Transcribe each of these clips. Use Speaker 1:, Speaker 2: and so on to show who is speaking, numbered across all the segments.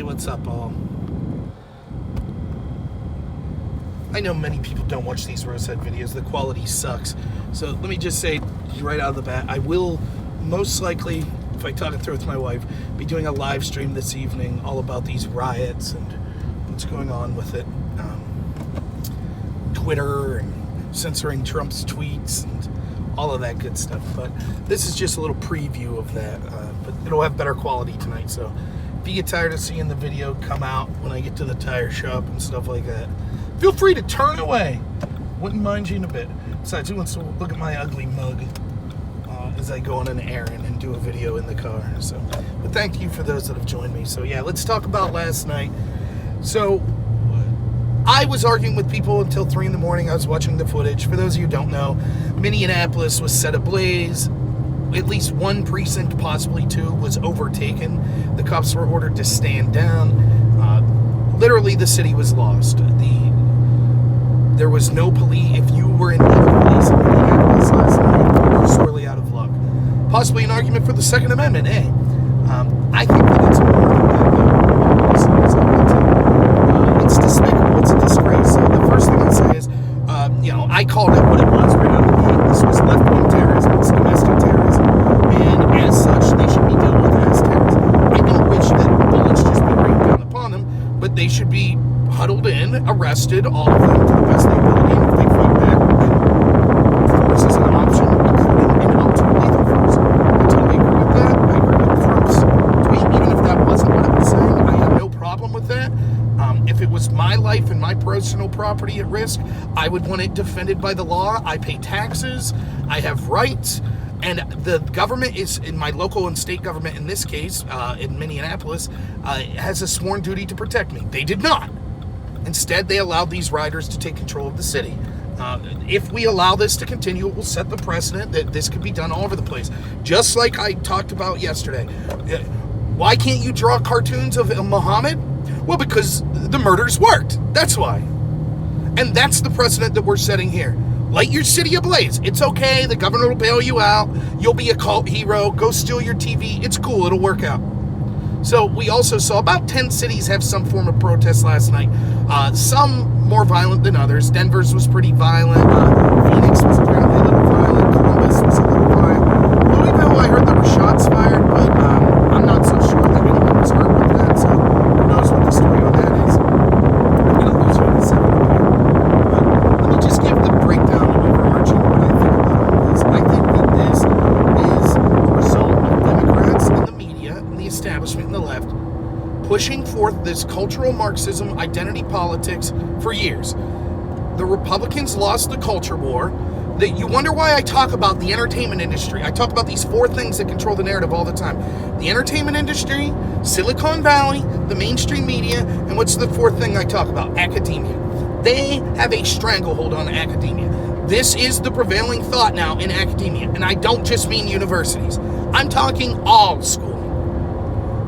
Speaker 1: Hey, what's up, all? I know many people don't watch these Roadside videos. The quality sucks. So let me just say right out of the bat, I will most likely, if I talk it through with my wife, be doing a live stream this evening all about these riots and what's going on with it. Twitter and censoring Trump's tweets and all of that good stuff. But this is just a little preview of that. But it'll have better quality tonight. So if you get tired of seeing the video come out when I get to the tire shop and stuff like that, feel free to turn away. Wouldn't mind you in a bit. Besides, who wants to look at my ugly mug as I go on an errand and do a video in the car? So, but thank you for those that have joined me. So yeah, let's talk about last night. So I was arguing with people until 3 in the morning. I was watching the footage. For those of you who don't know, Minneapolis was set ablaze. At least one precinct, possibly two, was overtaken. The cops were ordered to stand down. Literally, the city was lost. There was no police. If you were in need of police in Minneapolis last night, you were sorely out of luck. Possibly an argument for the Second Amendment, eh? I think that it's more than that, though. It's despicable. It's a disgrace. So the first thing I'd say is, I called it what it was right out of the gate. This was left-wing terrorism. It's domestic terrorism. And as such, they should be dealt with as terrorism. I don't wish that bullets just be rained down upon them, but they should be huddled in, arrested, all of them, to the best of their ability, and if they fight back, then force is an option, including an up to lethal force. I totally agree with that. I agree with Trump's tweet. Even if that wasn't what it was saying, I have no problem with that. If it was my life and my personal property at risk, I would want it defended by the law. I pay taxes. I have rights. And the government is, in my local and state government in this case, in Minneapolis, has a sworn duty to protect me. They did not. Instead, they allowed these rioters to take control of the city. If we allow this to continue, it will set the precedent that this could be done all over the place. Just like I talked about yesterday. Why can't you draw cartoons of Muhammad? Well, because the murders worked. That's why. And that's the precedent that we're setting here. Light your city ablaze. It's okay. The governor will bail you out. You'll be a cult hero. Go steal your TV. It's cool. It'll work out. So we also saw about 10 cities have some form of protest last night. Some more violent than others. Denver's was pretty violent. Phoenix was apparently a little violent. Columbus was a little violent. Louisville, I heard there were shots fired, but I'm not so sure that anyone was hurt with that. So who knows what the story on that is. I'm going to lose you in a second. But let me just give the breakdown overarching what I think about all this. I think that this is a result of Democrats and the media and the establishment and the left pushing forth this cultural Marxism identity politics for years. The Republicans lost the culture war. That you wonder why I talk about the entertainment industry. I talk about these 4 things that control the narrative all the time. The entertainment industry, Silicon Valley, the mainstream media, and what's the 4th thing I talk about? Academia. They have a stranglehold on academia. This is the prevailing thought now in academia, and I don't just mean universities. I'm talking all schools.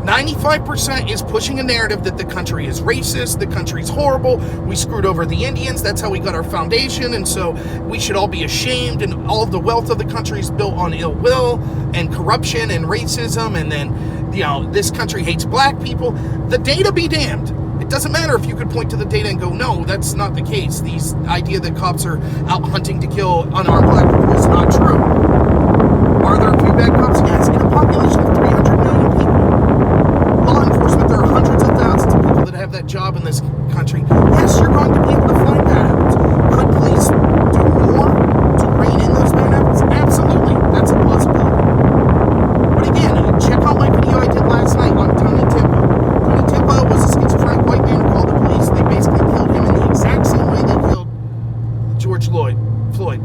Speaker 1: 95% is pushing a narrative that the country is racist, the country's horrible, we screwed over the Indians, that's how we got our foundation, and so we should all be ashamed, and all of the wealth of the country is built on ill will and corruption and racism, and then, this country hates black people. The data be damned. It doesn't matter if you could point to the data and go, no, that's not the case. These idea that cops are out hunting to kill unarmed black people is not true. Are there a few bad cops? Yes, in a population of 300 million people. Law enforcement, there are hundreds of thousands of people that have that job in this country. Yes, you're going to be able to find bad apples. Could police do more to rein in those bad apples? Absolutely. That's a possibility. But again, check out my video I did last night on Tony Timpa. Tony Timpa was a schizophrenic white man who called the police. They basically killed him in the exact same way they killed Floyd.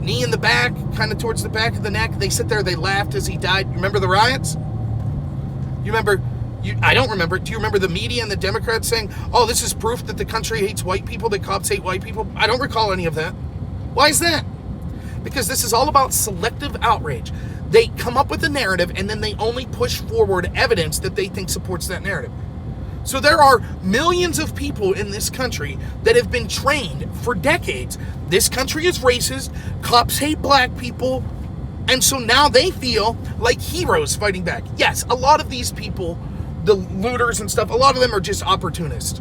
Speaker 1: Knee in the back, kind of towards the back of the neck. They sit there, they laughed as he died. Remember the riots? You remember, I don't remember it. Do you remember the media and the Democrats saying, oh, this is proof that the country hates white people, that cops hate white people? I don't recall any of that. Why is that? Because this is all about selective outrage. They come up with a narrative and then they only push forward evidence that they think supports that narrative. So there are millions of people in this country that have been trained for decades. This country is racist. Cops hate black people. And so now they feel like heroes fighting back. Yes, a lot of these people the looters and stuff, a lot of them are just opportunists.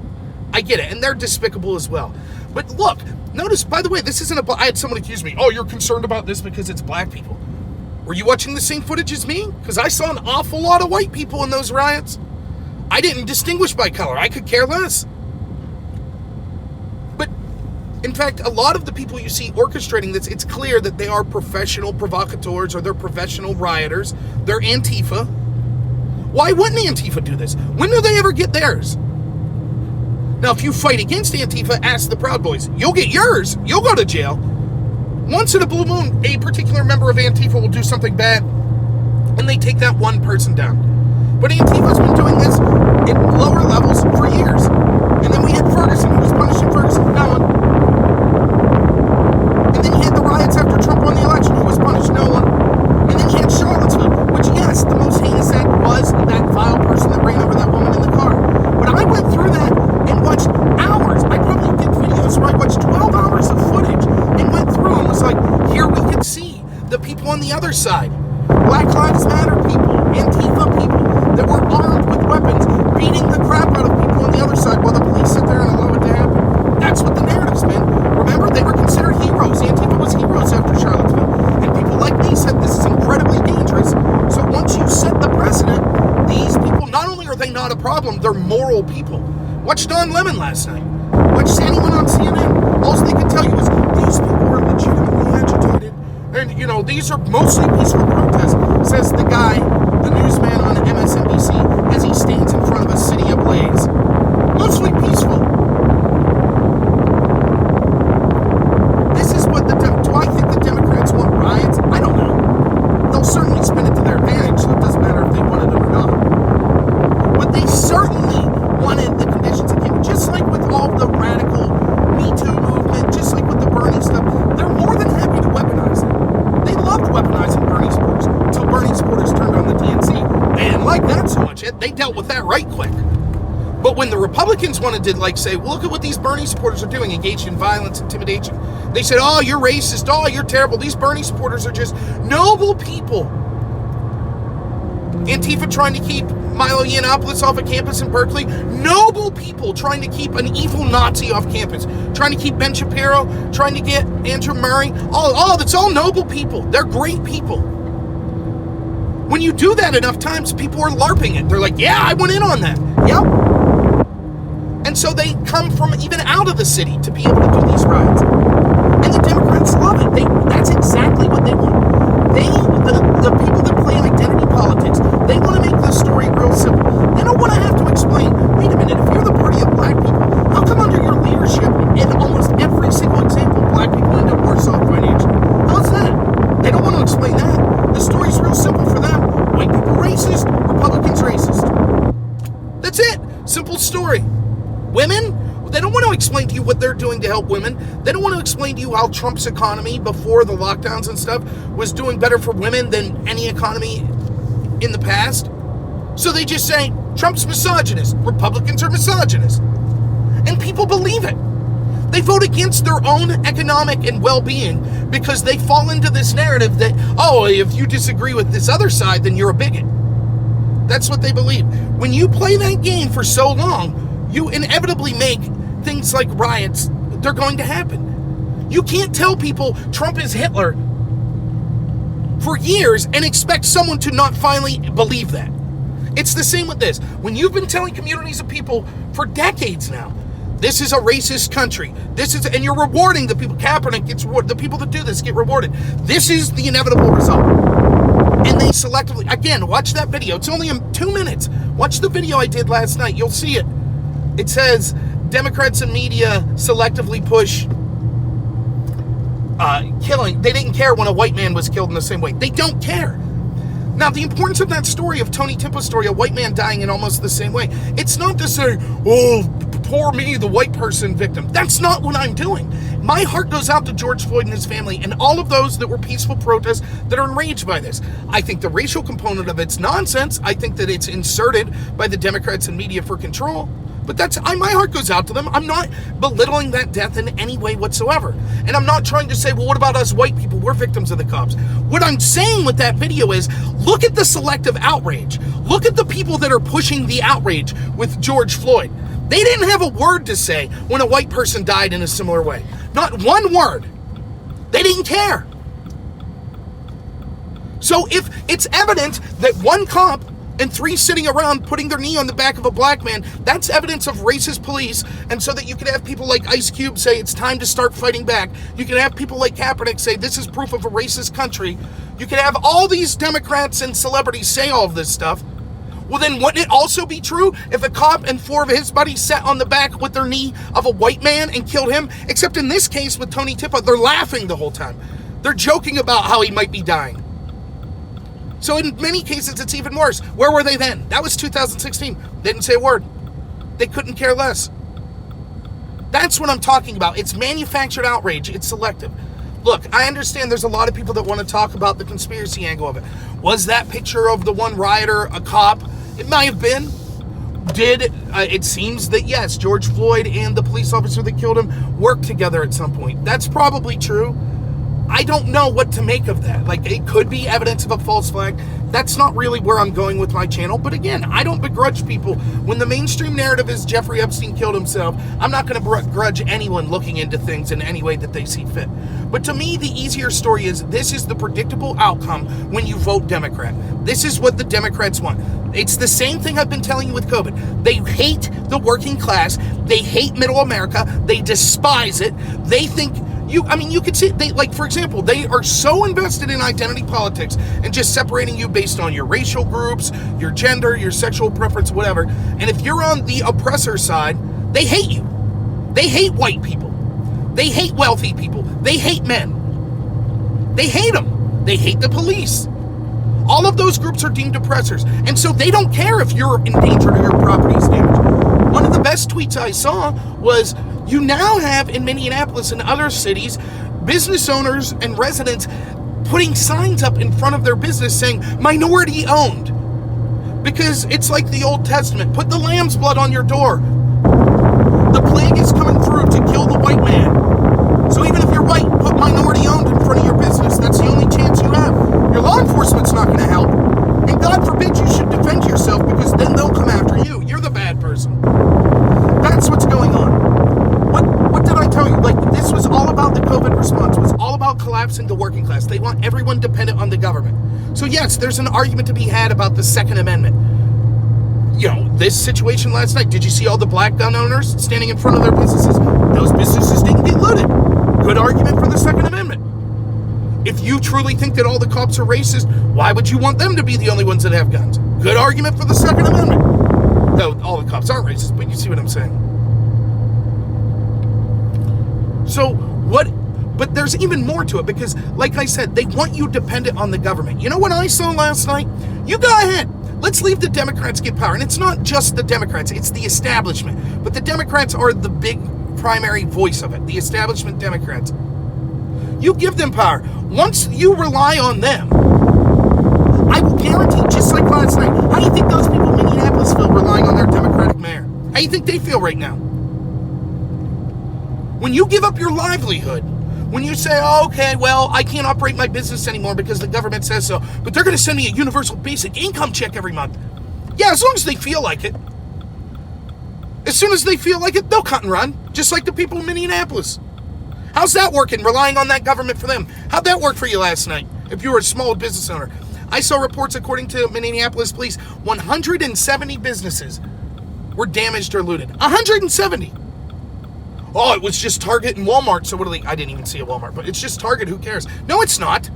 Speaker 1: I get it, and they're despicable as well. But look, notice, by the way, this isn't I had someone accuse me, oh, you're concerned about this because it's black people. Were you watching the same footage as me? Because I saw an awful lot of white people in those riots. I didn't distinguish by color. I could care less. But, in fact, a lot of the people you see orchestrating this, it's clear that they are professional provocateurs or they're professional rioters. They're Antifa. Why wouldn't Antifa do this? When do they ever get theirs? Now, if you fight against Antifa, ask the Proud Boys. You'll get yours. You'll go to jail. Once in a blue moon, a particular member of Antifa will do something bad, and they take that one person down. But Antifa's been doing this at lower levels for years. And then we had Ferguson, who was punishing Ferguson for no one. And then you had the riots after Trump won the election, who was punished, no one. And then you had Charlottesville, which, yes, the most heinous act was that vile person that ran over that woman in the car. But I went through that and watched hours. I probably did videos where I watched 12 hours of footage and went through and was like, here we could see the people on the other side. Black Lives Matter people, Antifa people that were armed with weapons, beating the crap out of people on the other side while the police sit there and allow it to happen. That's what the narrative's been. Remember, they were considered heroes. Antifa was heroes after Charlottesville. And people like me said this is incredibly dangerous. So once you set the precedent, these people, not only are they not a problem, they're moral people. Watch Don Lemon last night. Watch anyone on CNN. All they can tell you is these people are legitimately agitated. And, you know, these are mostly peaceful protests, says the guy, the newsman on MSNBC, as he stands in front of a city ablaze. Mostly peaceful. This is what do I think the Democrats want riots? I don't know. They'll certainly spin it to their advantage, so it doesn't matter if they wanted them or not. But they certainly wanted the conditions that came, just like with all the radical Me Too movement, just like with the Bernie stuff, they're more than happy to weaponize it. They loved weaponizing Bernie supporters until Bernie supporters turned on the DNC. They didn't like that so much. They dealt with that right quick. But when the Republicans wanted to, like, say, well, look at what these Bernie supporters are doing, engaged in violence, intimidation, they said, oh, you're racist, oh, you're terrible. These Bernie supporters are just noble people. Antifa trying to keep Milo Yiannopoulos off of campus in Berkeley. Noble people trying to keep an evil Nazi off campus. Trying to keep Ben Shapiro. Trying to get Andrew Murray. Oh, that's all noble people. They're great people. When you do that enough times, people are LARPing it. They're like, yeah, I went in on that. Yep. And so they come from even out of the city to be able to do these riots. And the Democrats love it. That's exactly what they want. The people that play identity politics, they want to make the story real simple. They don't want to have to explain, wait a minute, if you're the party of black people, how come under your leadership, in almost every single example, black people end up worse off financially? How's that? They don't want to explain that. The story's real simple for them. White people racist, Republicans racist. That's it. Simple story. Women, they don't want to explain to you what they're doing to help women. They don't want to explain to you how Trump's economy before the lockdowns and stuff was doing better for women than any economy in the past. So they just say, Trump's misogynist. Republicans are misogynist. And people believe it. They vote against their own economic and well-being because they fall into this narrative that, oh, if you disagree with this other side, then you're a bigot. That's what they believe. When you play that game for so long, you inevitably make things like riots, they're going to happen. You can't tell people Trump is Hitler for years and expect someone to not finally believe that. It's the same with this. When you've been telling communities of people for decades now, this is a racist country. And you're rewarding the people. Kaepernick gets rewarded. The people that do this get rewarded. This is the inevitable result. And they selectively, again, watch that video. It's only 2 minutes. Watch the video I did last night. You'll see it. It says Democrats and media selectively push killing. They didn't care when a white man was killed in the same way. They don't care. Now, the importance of that story, of Tony Timpa's story, a white man dying in almost the same way, it's not to say, oh, poor me, the white person victim. That's not what I'm doing. My heart goes out to George Floyd and his family and all of those that were peaceful protests that are enraged by this. I think the racial component of it's nonsense. I think that it's inserted by the Democrats and media for control. But my heart goes out to them. I'm not belittling that death in any way whatsoever. And I'm not trying to say, well, what about us white people? We're victims of the cops. What I'm saying with that video is, look at the selective outrage. Look at the people that are pushing the outrage with George Floyd. They didn't have a word to say when a white person died in a similar way. Not one word. They didn't care. So if it's evident that one cop and 3 sitting around putting their knee on the back of a black man, that's evidence of racist police. And so that you can have people like Ice Cube say it's time to start fighting back. You can have people like Kaepernick say this is proof of a racist country. You can have all these Democrats and celebrities say all of this stuff. Well, then wouldn't it also be true if a cop and 4 of his buddies sat on the back with their knee of a white man and killed him? Except in this case with Tony Tippa, they're laughing the whole time. They're joking about how he might be dying. So in many cases, it's even worse. Where were they then? That was 2016. They didn't say a word. They couldn't care less. That's what I'm talking about. It's manufactured outrage. It's selective. Look, I understand there's a lot of people that want to talk about the conspiracy angle of it. Was that picture of the one rioter a cop? It might have been. It seems that yes, George Floyd and the police officer that killed him worked together at some point. That's probably true. I don't know what to make of that. Like, it could be evidence of a false flag. That's not really where I'm going with my channel. But again, I don't begrudge people. When the mainstream narrative is Jeffrey Epstein killed himself, I'm not going to begrudge anyone looking into things in any way that they see fit. But to me, the easier story is this is the predictable outcome when you vote Democrat. This is what the Democrats want. It's the same thing I've been telling you with COVID. They hate the working class. They hate middle America. They despise it. They think... you could see, for example, they are so invested in identity politics and just separating you based on your racial groups, your gender, your sexual preference, whatever. And if you're on the oppressor side, they hate you. They hate white people. They hate wealthy people. They hate men. They hate them. They hate the police. All of those groups are deemed oppressors. And so they don't care if you're endangered or your property is damaged. One of the best tweets I saw was, you now have in Minneapolis and other cities, business owners and residents putting signs up in front of their business saying, minority owned. Because it's like the Old Testament. Put the lamb's blood on your door. The plague is coming through to kill the white man. So even if you're white, put minority owned in front of your business. That's the only chance you have. Your law enforcement's not going to help. And God forbid you should defend yourself, because then they'll come after you. You're the bad person. That's what's going on. What did I tell you? This was all about the COVID response. It was all about collapsing the working class. They want everyone dependent on the government. So yes, there's an argument to be had about the Second Amendment. This situation last night, did you see all the black gun owners standing in front of their businesses? Those businesses didn't get looted. Good argument for the Second Amendment. If you truly think that all the cops are racist, why would you want them to be the only ones that have guns? Good argument for the Second Amendment. Though all the cops aren't racist, but you see what I'm saying. So but there's even more to it, because like I said, they want you dependent on the government. You know what I saw last night? You go ahead. Let's leave the Democrats get power. And it's not just the Democrats, it's the establishment. But the Democrats are the big primary voice of it, the establishment Democrats. You give them power. Once you rely on them, I will guarantee, just like last night, how do you think those people in Minneapolis feel relying on their Democratic mayor? How do you think they feel right now? When you give up your livelihood, when you say, oh, okay, well, I can't operate my business anymore because the government says so, but they're going to send me a universal basic income check every month. Yeah, as long as they feel like it. As soon as they feel like it, they'll cut and run, just like the people in Minneapolis. How's that working, relying on that government for them? How'd that work for you last night, if you were a small business owner? I saw reports, according to Minneapolis police, 170 businesses were damaged or looted. 170. Oh, it was just Target and Walmart, so what are they? I didn't even see a Walmart, but it's just Target, who cares? No, it's not.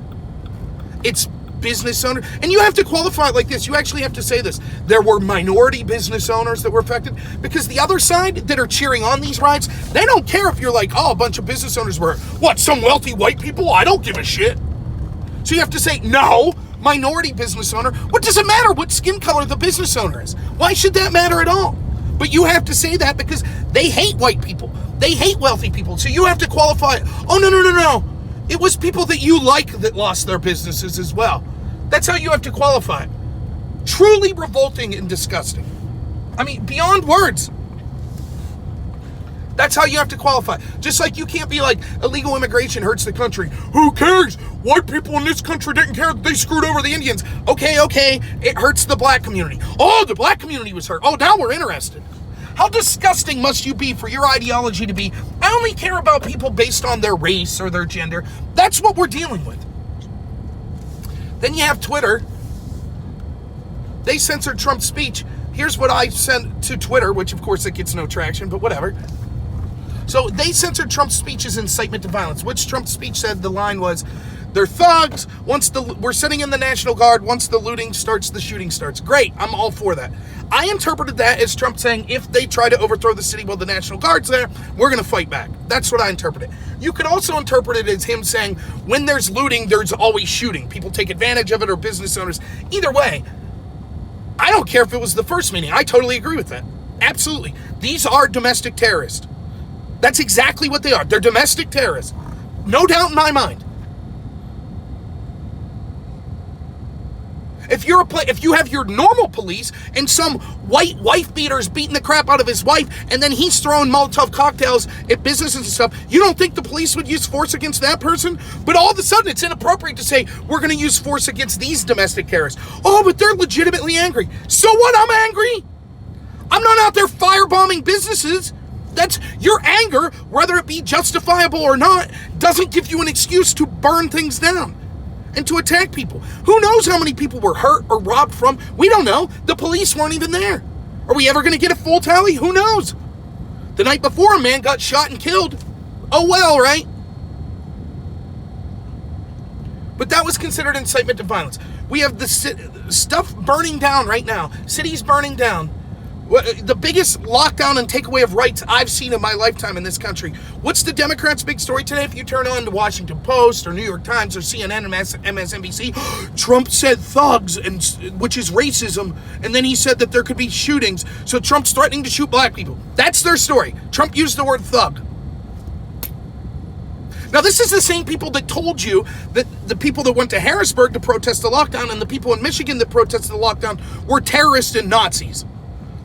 Speaker 1: It's business owner. And you have to qualify it like this. You actually have to say this. There were minority business owners that were affected, because the other side that are cheering on these riots, they don't care if you're like, oh, a bunch of business owners were, what, some wealthy white people? I don't give a shit. So you have to say, no, minority business owner. What does it matter what skin color the business owner is? Why should that matter at all? But you have to say that because they hate white people. They hate wealthy people. So you have to qualify it. Oh, no. It was people that you like that lost their businesses as well. That's how you have to qualify it. Truly revolting and disgusting. I mean, beyond words. That's how you have to qualify. Just like you can't be like, illegal immigration hurts the country. Who cares? White people in this country didn't care that they screwed over the Indians. Okay, it hurts the black community. Oh, the black community was hurt. Oh, now we're interested. How disgusting must you be for your ideology to be, I only care about people based on their race or their gender. That's what we're dealing with. Then you have Twitter. They censored Trump's speech. Here's what I sent to Twitter, which of course it gets no traction, but whatever. So they censored Trump's speech as incitement to violence, which Trump's speech said the line was, they're thugs. We're sitting in the National Guard. Once the looting starts, the shooting starts. Great. I'm all for that. I interpreted that as Trump saying, if they try to overthrow the city while the National Guard's there, we're going to fight back. That's what I interpreted. You could also interpret it as him saying, when there's looting, there's always shooting. People take advantage of it, or business owners. Either way, I don't care if it was the first meeting. I totally agree with that. Absolutely. These are domestic terrorists. That's exactly what they are. They're domestic terrorists. No doubt in my mind. If you have your normal police and some white wife beater's beating the crap out of his wife, and then he's throwing Molotov cocktails at businesses and stuff, you don't think the police would use force against that person? But all of a sudden it's inappropriate to say, we're going to use force against these domestic terrorists. Oh, but they're legitimately angry. So what? I'm angry. I'm not out there firebombing businesses. That's your anger, whether it be justifiable or not, doesn't give you an excuse to burn things down and to attack people. Who knows how many people were hurt or robbed from? We don't know. The police weren't even there. Are we ever going to get a full tally? Who knows? The night before, a man got shot and killed. Oh well, right? But that was considered incitement to violence. We have the stuff burning down right now. Cities burning down. The biggest lockdown and takeaway of rights I've seen in my lifetime in this country. What's the Democrats' big story today? If you turn on the Washington Post or New York Times or CNN and MSNBC, Trump said thugs, which is racism, and then he said that there could be shootings. So Trump's threatening to shoot black people. That's their story. Trump used the word thug. Now, this is the same people that told you that the people that went to Harrisburg to protest the lockdown and the people in Michigan that protested the lockdown were terrorists and Nazis.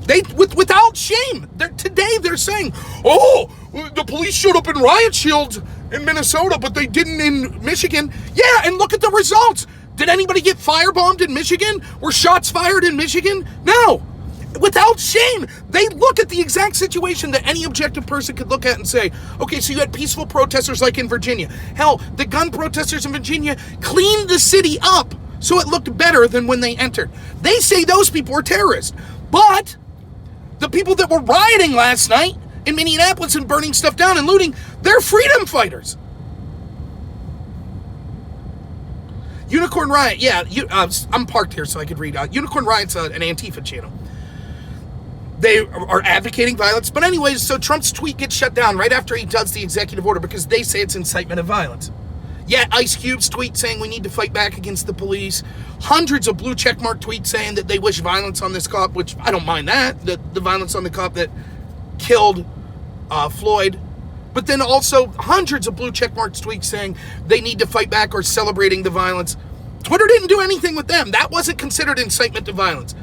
Speaker 1: They, without shame, today they're saying, oh, the police showed up in riot shields in Minnesota, but they didn't in Michigan. Yeah, and look at the results. Did anybody get firebombed in Michigan? Were shots fired in Michigan? No. Without shame, they look at the exact situation that any objective person could look at and say, okay, so you had peaceful protesters like in Virginia. Hell, the gun protesters in Virginia cleaned the city up so it looked better than when they entered. They say those people are terrorists. But the people that were rioting last night in Minneapolis and burning stuff down and looting, they're freedom fighters. Unicorn Riot, yeah, I'm parked here so I could read. Unicorn Riot's an Antifa channel. They are advocating violence. But anyways, so Trump's tweet gets shut down right after he does the executive order because they say it's incitement of violence. Yeah, Ice Cube's tweet saying we need to fight back against the police. Hundreds of blue checkmark tweets saying that they wish violence on this cop, which I don't mind that, the violence on the cop that killed Floyd. But then also hundreds of blue checkmark tweets saying they need to fight back or celebrating the violence. Twitter didn't do anything with them. That wasn't considered incitement to violence.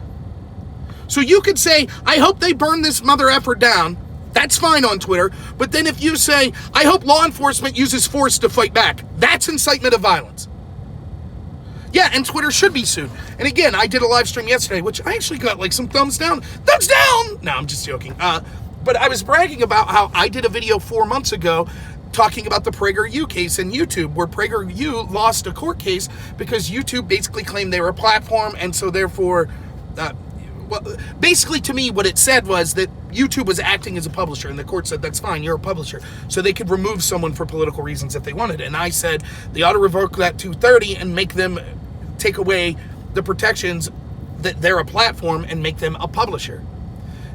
Speaker 1: So you could say, I hope they burn this mother effer down. That's fine on Twitter. But then if you say, I hope law enforcement uses force to fight back, that's incitement of violence. Yeah, and Twitter should be sued. And again, I did a live stream yesterday, which I actually got like some thumbs down. Thumbs down! No, I'm just joking. But I was bragging about how I did a video 4 months ago talking about the PragerU case in YouTube, where PragerU lost a court case because YouTube basically claimed they were a platform, and so therefore... well, basically to me what it said was that YouTube was acting as a publisher, and the court said that's fine, you're a publisher, so they could remove someone for political reasons if they wanted. And I said they ought to revoke that 230 and make them take away the protections that they're a platform and make them a publisher.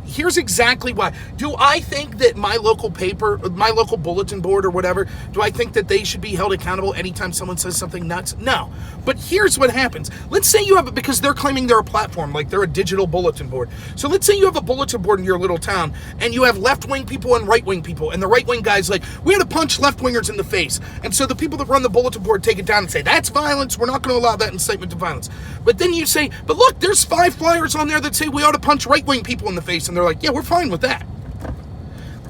Speaker 1: Here's exactly why. Do I think that my local paper, my local bulletin board or whatever, do I think that they should be held accountable anytime someone says something nuts? No. But here's what happens. Let's say you have it because they're claiming they're a platform, like they're a digital bulletin board. So let's say you have a bulletin board in your little town and you have left-wing people and right-wing people, and the right-wing guy's like, we had to punch left-wingers in the face. And so the people that run the bulletin board take it down and say, that's violence, we're not going to allow that incitement to violence. But then you say, but look, there's 5 flyers on there that say we ought to punch right-wing people in the face, and they're like, yeah, we're fine with that.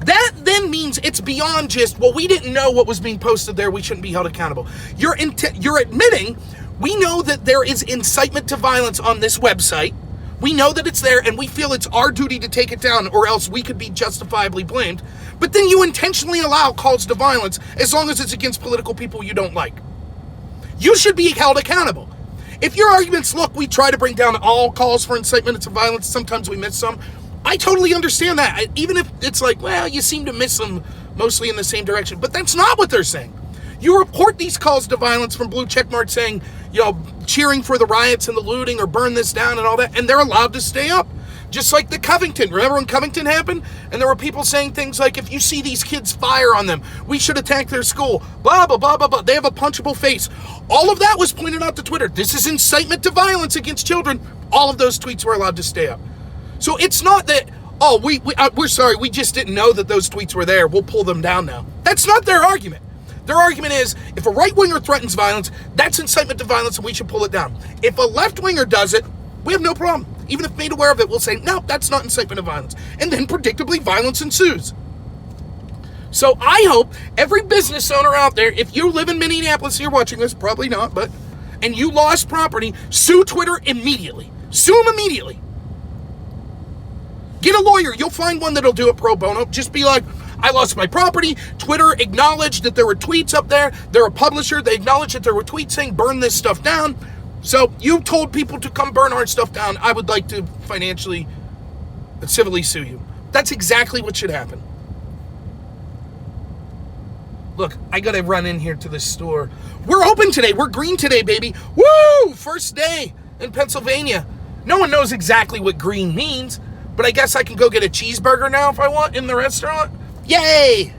Speaker 1: That then means it's beyond just, well, we didn't know what was being posted there, we shouldn't be held accountable. You're admitting, we know that there is incitement to violence on this website. We know that it's there, and we feel it's our duty to take it down, or else we could be justifiably blamed. But then you intentionally allow calls to violence as long as it's against political people you don't like. You should be held accountable. If your arguments, look, we try to bring down all calls for incitement to violence, sometimes we miss some. I totally understand that. Even if it's like, well, you seem to miss them mostly in the same direction. But that's not what they're saying. You report these calls to violence from blue checkmark saying, cheering for the riots and the looting or burn this down and all that, and they're allowed to stay up. Just like the Covington. Remember when Covington happened? And there were people saying things like, if you see these kids fire on them, we should attack their school. Blah, blah, blah, blah, blah. They have a punchable face. All of that was pointed out to Twitter. This is incitement to violence against children. All of those tweets were allowed to stay up. So it's not that, we're sorry, we just didn't know that those tweets were there. We'll pull them down now. That's not their argument. Their argument is, if a right-winger threatens violence, that's incitement to violence and we should pull it down. If a left-winger does it, we have no problem. Even if made aware of it, we'll say, no, that's not incitement to violence. And then predictably, violence ensues. So I hope every business owner out there, if you live in Minneapolis, you're watching this, probably not, and you lost property, sue Twitter immediately. Sue them immediately. Get a lawyer. You'll find one that'll do it pro bono. Just be like, I lost my property. Twitter acknowledged that there were tweets up there. They're a publisher. They acknowledged that there were tweets saying, burn this stuff down. So you told people to come burn our stuff down. I would like to financially, civilly sue you. That's exactly what should happen. Look, I got to run in here to the store. We're open today. We're green today, baby. Woo! First day in Pennsylvania. No one knows exactly what green means, but I guess I can go get a cheeseburger now if I want in the restaurant. Yay!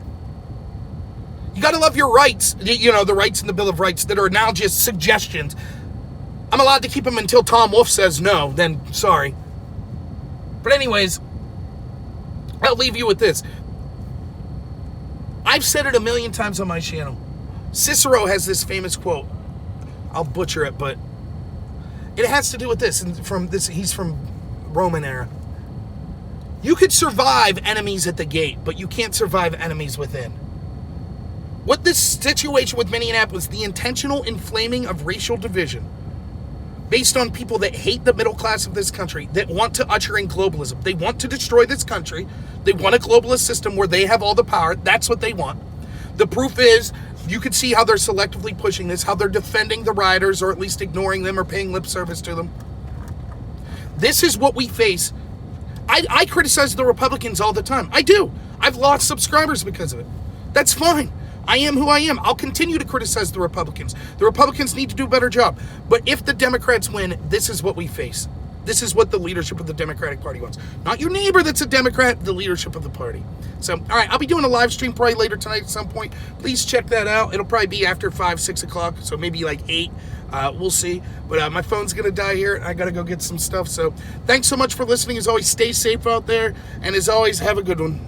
Speaker 1: You got to love your rights. The rights in the Bill of Rights that are now just suggestions. I'm allowed to keep them until Tom Wolfe says no, then sorry. But anyways, I'll leave you with this. I've said it a million times on my channel. Cicero has this famous quote. I'll butcher it, but it has to do with this. And he's from Roman era. You could survive enemies at the gate, but you can't survive enemies within. What this situation with Minneapolis, the intentional inflaming of racial division, based on people that hate the middle class of this country, that want to usher in globalism. They want to destroy this country. They want a globalist system where they have all the power. That's what they want. The proof is, you can see how they're selectively pushing this, how they're defending the rioters, or at least ignoring them or paying lip service to them. This is what we face. I criticize the Republicans all the time. I do. I've lost subscribers because of it. That's fine. I am who I am. I'll continue to criticize the Republicans. The Republicans need to do a better job. But if the Democrats win, this is what we face. This is what the leadership of the Democratic Party wants. Not your neighbor that's a Democrat, the leadership of the party. So, all right, I'll be doing a live stream probably later tonight at some point. Please check that out. It'll probably be after 5, 6 o'clock, so maybe like 8. We'll see. But my phone's going to die here. I got to go get some stuff. So thanks so much for listening. As always, stay safe out there. And as always, have a good one.